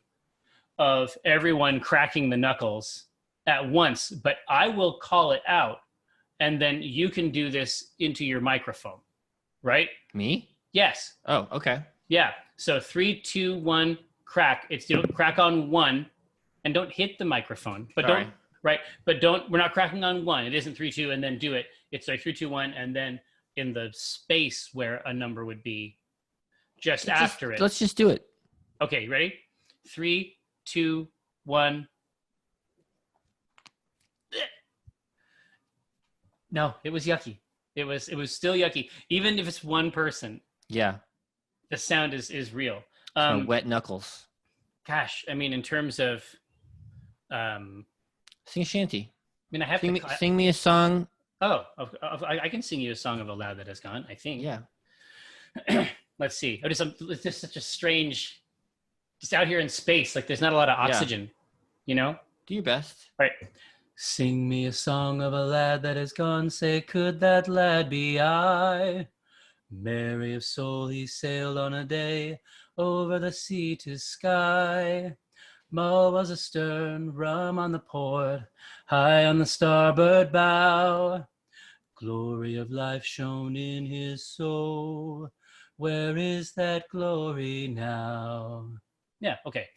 of everyone cracking the knuckles at once, but I will call it out, and then you can do this into your microphone, right? Me? Yes. Oh, okay. Yeah. So 3, 2, 1, crack. It's crack on 1, and don't hit the microphone. But Sorry. don't right. But don't. We're not cracking on 1. It isn't 3, 2, and then do it. It's like 3, 2, 1, and then in the space where a number would be, just after it. Let's just do it. Okay. Ready? 3, 2, 1. No, it was yucky. It was still yucky. Even if it's one person. Yeah. The sound is real. Wet knuckles. Gosh, I mean, in terms of, sing a shanty. I mean, I have sing me a song. Oh, I can sing you a song of a lad that has gone, I think. Yeah. Let's see. It's just such a strange, just out here in space. Like, there's not a lot of oxygen, you know? Do your best. All right. Sing me a song of a lad that has gone, say, could that lad be I? Merry of soul, he sailed on a day over the sea to sky. Mull was astern, rum on the port, high on the starboard bow. Glory of life shone in his soul. Where is that glory now? Yeah, okay.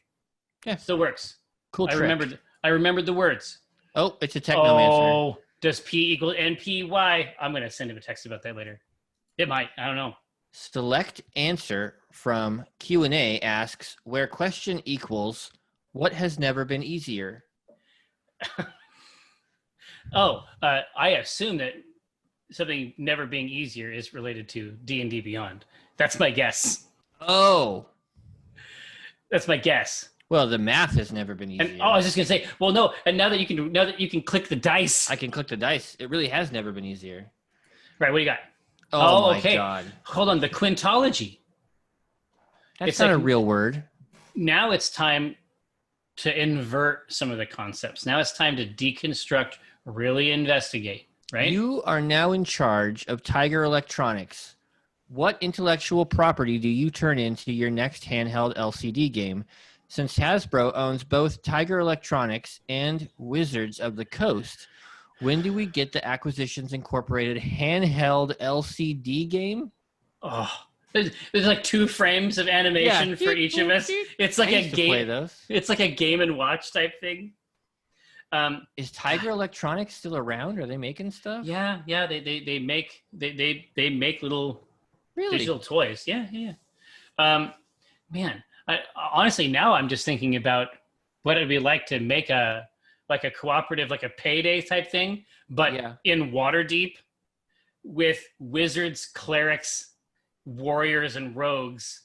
Yeah. Still works. Cool trick. I remembered the words. Oh, it's a Technomancer. Oh, does P equal NPY? I'm going to send him a text about that later. It might. I don't know. Select answer from Q&A asks, where question equals, what has never been easier? I assume that something never being easier is related to D&D Beyond. That's my guess. Oh, That's my guess. well, the math has never been easier. And I was just gonna say, well, no. And now that you can click the dice, I can click the dice. It really has never been easier. right? What do you got? Oh my okay. God. Hold on, the quintology. That's not a real word. Now it's time to invert some of the concepts. Now it's time to deconstruct, really investigate, right? You are now in charge of Tiger Electronics. What intellectual property do you turn into your next handheld LCD game? Since Hasbro owns both Tiger Electronics and Wizards of the Coast, when do we get the Acquisitions Incorporated handheld LCD game? Oh, there's like 2 frames of animation for each of us. It's like a game. It's like a Game and Watch type thing. Is Tiger Electronics still around? Are they making stuff? Yeah. They make little digital toys. Yeah. Man, honestly, now I'm just thinking about what it'd be like to make a cooperative, like a Payday type thing, but in Waterdeep with wizards, clerics, warriors, and rogues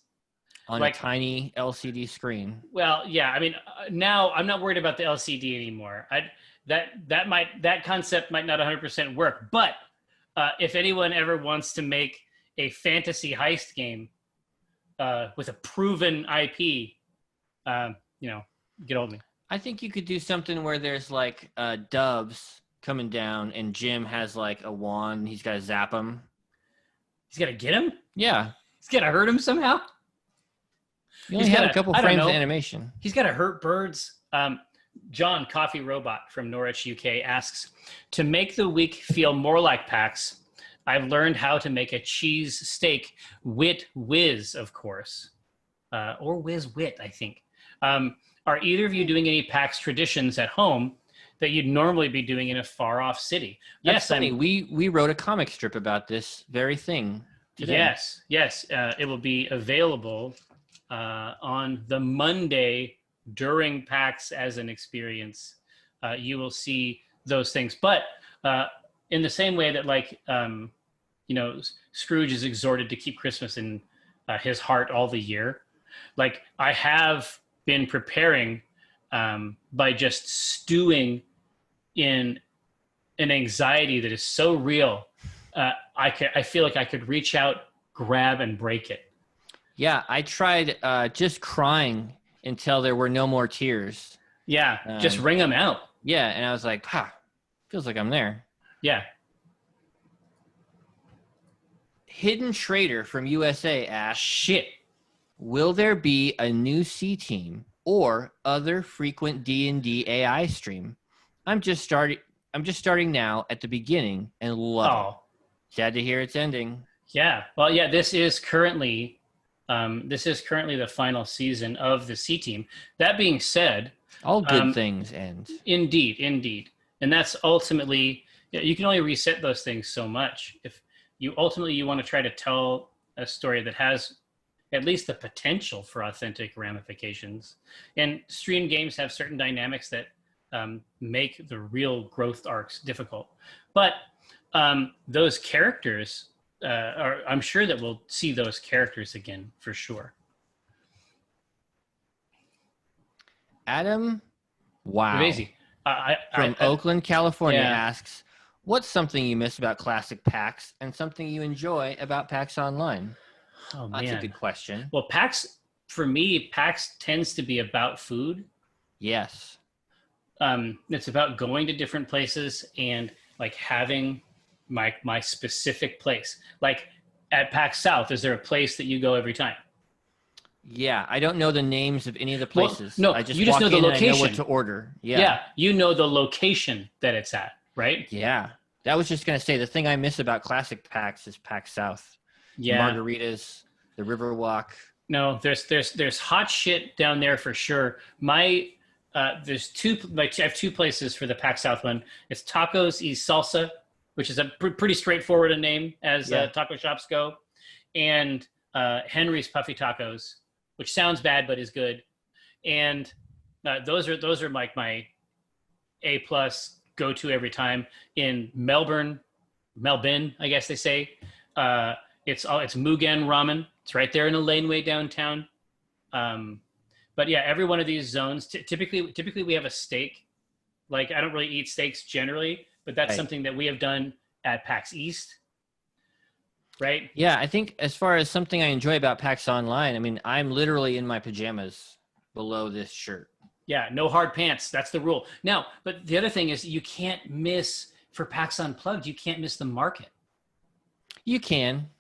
on a tiny LCD screen. Well, yeah. I mean, now I'm not worried about the LCD anymore. That concept might not 100% work, but if anyone ever wants to make a fantasy heist game with a proven IP, get hold of me. I think you could do something where there's like doves coming down and Jim has like a wand. He's got to zap them. He's got to get him? Yeah. He's got to hurt him somehow? You only had a couple frames of animation. He's got to hurt birds. John, Coffee Robot from Norwich, UK, asks, to make the week feel more like PAX, I've learned how to make a cheese steak wit whiz, of course. Or whiz wit, I think. Are either of you doing any PAX traditions at home that you'd normally be doing in a far-off city? That's funny. We wrote a comic strip about this very thing today. Yes. It will be available on the Monday during PAX as an experience. You will see those things. But in the same way that, Scrooge is exhorted to keep Christmas in his heart all the year, like I have been preparing by just stewing in an anxiety that is so real. I feel like I could reach out, grab, and break it. Yeah, I tried just crying until there were no more tears. Yeah, just wring them out. Yeah, and I was like, feels like I'm there. Yeah. Hidden Trader from USA asks, shit, will there be a new C team or other frequent D&D AI stream? I'm just starting now at the beginning and love it. Sad to hear it's ending. Yeah. Well, yeah, this is currently the final season of the C team. That being said, all good things end. Indeed. And that's ultimately, you can only reset those things so much. If you want to try to tell a story that has at least the potential for authentic ramifications. And stream games have certain dynamics that make the real growth arcs difficult. But those characters, I'm sure that we'll see those characters again for sure. Adam, wow. Amazing. From Oakland, California asks, what's something you miss about classic PAX and something you enjoy about PAX Online? Oh, man. That's a good question. Well, for me, PAX tends to be about food. Yes. It's about going to different places and like having my specific place. Like at PAX South, is there a place that you go every time? Yeah, I don't know the names of any of the places. Well, no, I just you just know the location. I know what to order. Yeah, you know the location that it's at, right? Yeah. That was just going to say, the thing I miss about classic PAX is PAX South. Yeah. Margaritas, the Riverwalk. No, there's hot shit down there for sure. I have 2 places for the PAX South one. It's Tacos y Salsa, which is a pretty straightforward a name as taco shops go, and Henry's Puffy Tacos, which sounds bad but is good. And those are like my A+ go to every time in Melbourne, I guess they say. It's Mugen Ramen. It's right there in a laneway downtown. But yeah, every one of these zones, typically we have a steak. Like, I don't really eat steaks generally, but that's something that we have done at PAX East. Right? Yeah, I think as far as something I enjoy about PAX Online, I mean, I'm literally in my pajamas below this shirt. Yeah, no hard pants. That's the rule. Now, but the other thing is you can't miss, for PAX Unplugged, you can't miss the market. You can.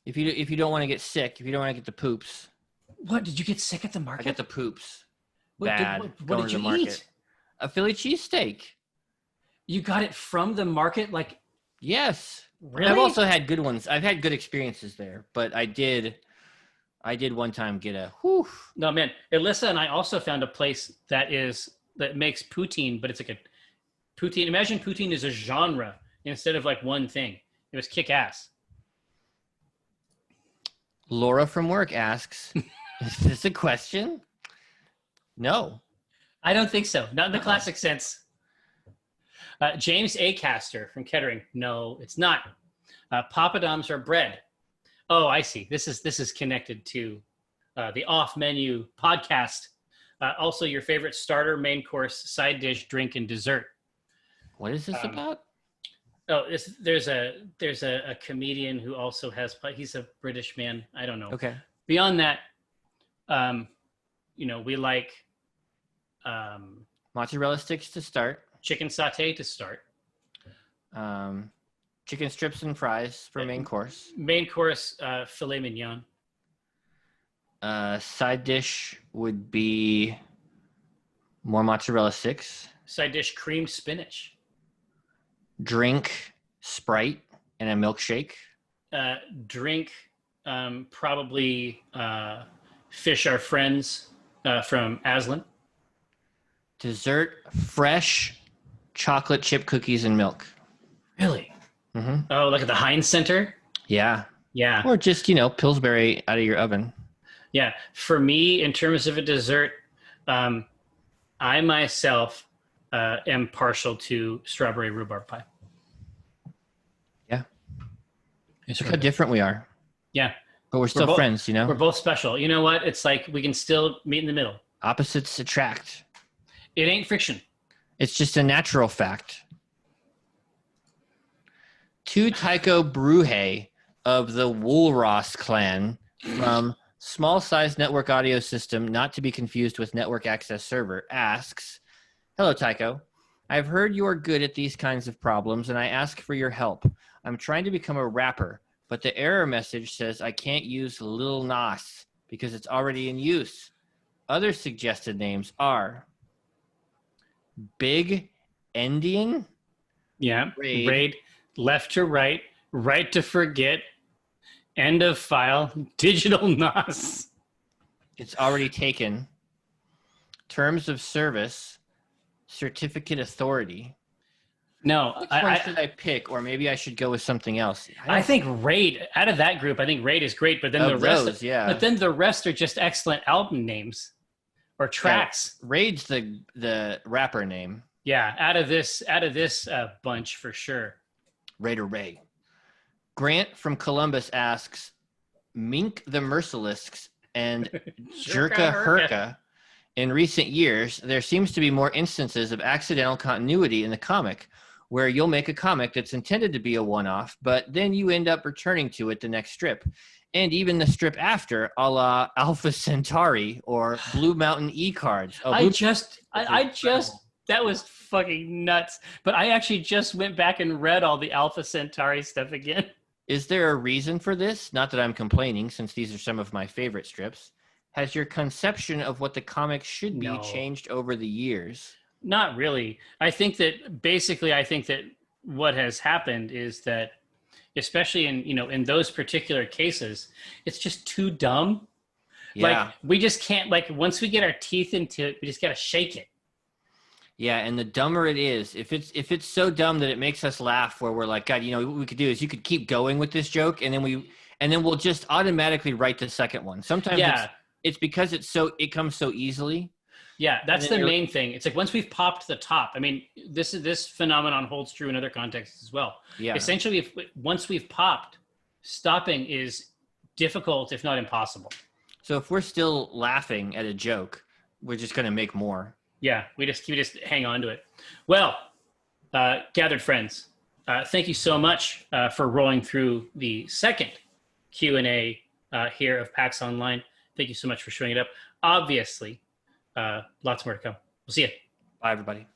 If you don't want to get sick, if you don't want to get the poops. What, did you get sick at the market? I get the poops. What did you eat? A Philly cheesesteak. You got it from the market? Like, yes. Really? I've also had good ones. I've had good experiences there, but I did one time get a whew. No, man. Alyssa and I also found a place that makes poutine, but it's like a poutine. Imagine poutine is a genre instead of like one thing. It was kick-ass. Laura from work asks, is this a question? No. I don't think so. Not in the classic sense. James A. Caster from Kettering. No, it's not. Papadoms are bread. Oh, I see. This is connected to the Off-Menu podcast. Also, your favorite starter, main course, side dish, drink, and dessert. What is this about? Oh, there's a comedian who also has. He's a British man. I don't know. Okay. Beyond that, we like mozzarella sticks to start. Chicken sauté to start. Chicken strips and fries for main course. Main course, filet mignon. Side dish would be more mozzarella sticks. Side dish, creamed spinach. Drink, Sprite, and a milkshake. Drink, probably Fish Are Friends from Aslan. Dessert, fresh chocolate chip cookies and milk. Really? Mm-hmm. Oh, like at the Heinz Center? Yeah. Yeah. Or just, Pillsbury out of your oven. Yeah. For me, in terms of a dessert, I myself am partial to strawberry rhubarb pie. Yeah. Look how different we are. Yeah. But we're still friends, We're both special. You know what? It's like we can still meet in the middle. Opposites attract. It ain't friction. It's just a natural fact. To Tycho Bruhé of the Wul Ras clan from Small Size Network Audio System, not to be confused with Network Access Server, asks, hello, Tycho. I've heard you are good at these kinds of problems, and I ask for your help. I'm trying to become a rapper, but the error message says I can't use Lil Nas because it's already in use. Other suggested names are Big Endian. Yeah. Raid. Left to right. Right to forget. End of file. Digital NOS. It's already taken. Terms of service. Certificate authority. No. Which one should I pick? Or maybe I should go with something else. I think Raid, out of that group, I think Raid is great, but then the rest are just excellent album names or tracks. Yeah, Raid's the rapper name. Yeah, out of this bunch for sure. Raider Ray. Grant from Columbus asks, Mink the Merciless and Jerka Herka. In recent years, there seems to be more instances of accidental continuity in the comic, where you'll make a comic that's intended to be a one-off, but then you end up returning to it the next strip. And even the strip after, a la Alpha Centauri or Blue Mountain E-Cards. That was fucking nuts. But I actually just went back and read all the Alpha Centauri stuff again. Is there a reason for this? Not that I'm complaining, since these are some of my favorite strips. Has your conception of what the comic should be changed over the years? Not really. I think that what has happened is that, especially in those particular cases, it's just too dumb. Yeah. Like, we just can't, once we get our teeth into it, we just got to shake it. Yeah, and the dumber it is, if it's so dumb that it makes us laugh, where we're like, God, what we could do is you could keep going with this joke, and then we'll just automatically write the second one. Sometimes it's because it comes so easily. Yeah, that's And then the main thing. It's like once we've popped the top, I mean, this phenomenon holds true in other contexts as well. Yeah. Essentially, once we've popped, stopping is difficult, if not impossible. So if we're still laughing at a joke, we're just going to make more. Yeah, we just hang on to it. Well, gathered friends, thank you so much for rolling through the second Q&A here of PAX Online. Thank you so much for showing it up. Obviously, lots more to come. We'll see you. Bye, everybody.